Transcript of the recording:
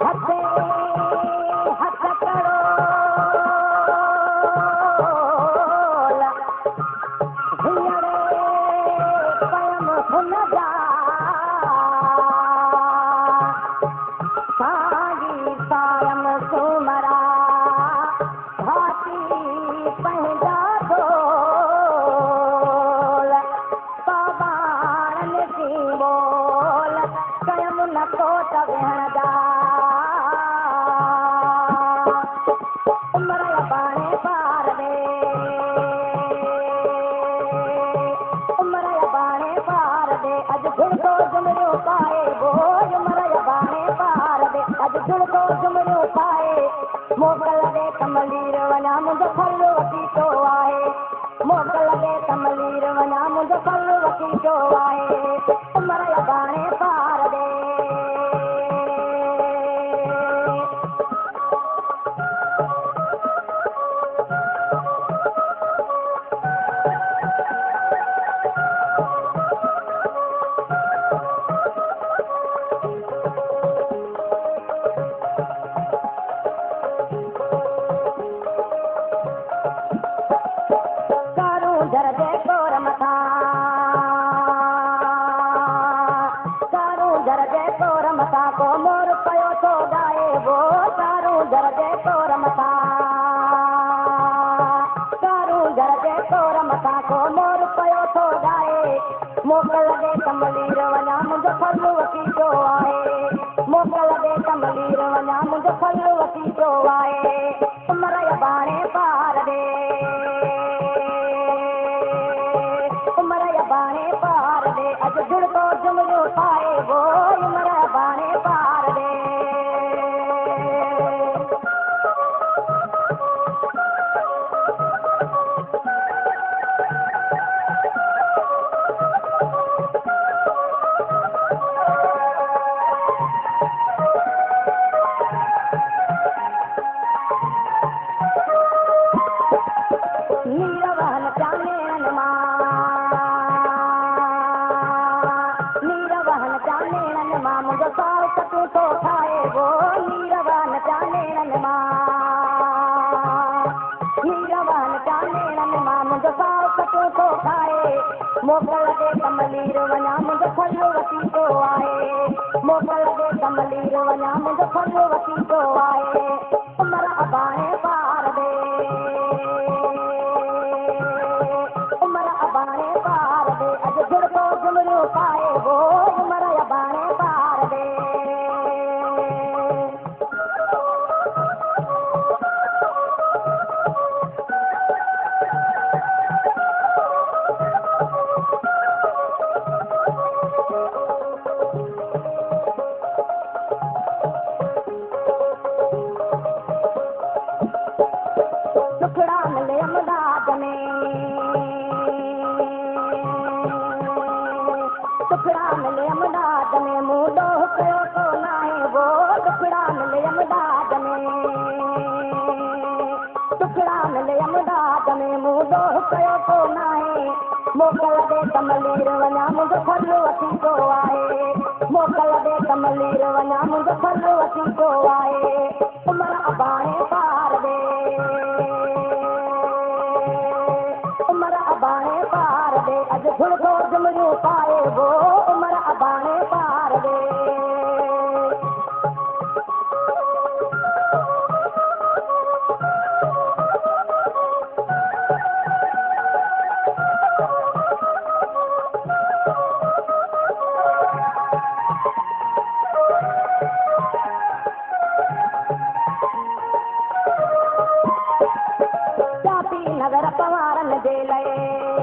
हथे हथ करो हींअर पयम हुन जा साॻी सायम सुमरा भाती पंहिंजा ढोल बाबाणनि जी बोल कयम न कोट वेहण जा उमर बाणे पार दे उमर बाणे पार दे अॼु झुड़को झुमरियो पाए बोल उमर बाणे पार दे अॼु झुड़को झुमरियो पाए मोकल दे कमलीर वञा मुंहिंजो फल वसीतो आहे मोकल दे कमलीर वञा मुंहिंजो फल वसीतो आहे उमर बाणे पार दे को मोर पयो थो गाए वो तारू घर जे तोर मथां तारू घर जे तोर मथां को मोर पयो थो गाए मोकल दे कमलीर वञा मुंहिंजो फल वसीतो आहे मोकल दे कमलीर वञा मुंहिंजो फल वसीतो आहे उमर बाणे पार दे उमर बाणे पार दे अॼु झुड़को झुमरियो पाए वो उमर बाणे पार दे नीर वहन चानेरन मां नीर वहन चानेरन मां मुंहिंजो साओ कटूं थो ठाहे वो नीर वहन चानेरन मां नीर वहन चानेरन मां मुंहिंजो साओ कटूं थो ठाहे मोकल दे कमलीर वञा मुंहिंजो फल वसीतो आहे मोकल दे कमलीर वञा मुंहिंजो फल वसीतो आहे उमर बाणे पार दे उमर बाणे पार दे अॼु झुड़को झुमरियो पाए वो उमर बाणे पार दे टुकड़ा मिले अमदाद में टुकड़ा मिले अमदाद में मूं ॾोह कयो तो नाहे वो टुकड़ा मिले अमदाद में टुकड़ा मिले अमदाद में मूं ॾोह कयो तो नाहे मोकल दे कमलीर वञा मुंहिंजो फल वसीतो आहे मोकल दे कमलीर वञा मुंहिंजो फल वसीतो आहे उमर बाणे पार दे उमर बाणे पार दे अॼु झुड़को झुमरियो पाए वो उमर बाणे पार दे चापी नगर पवारन जे लए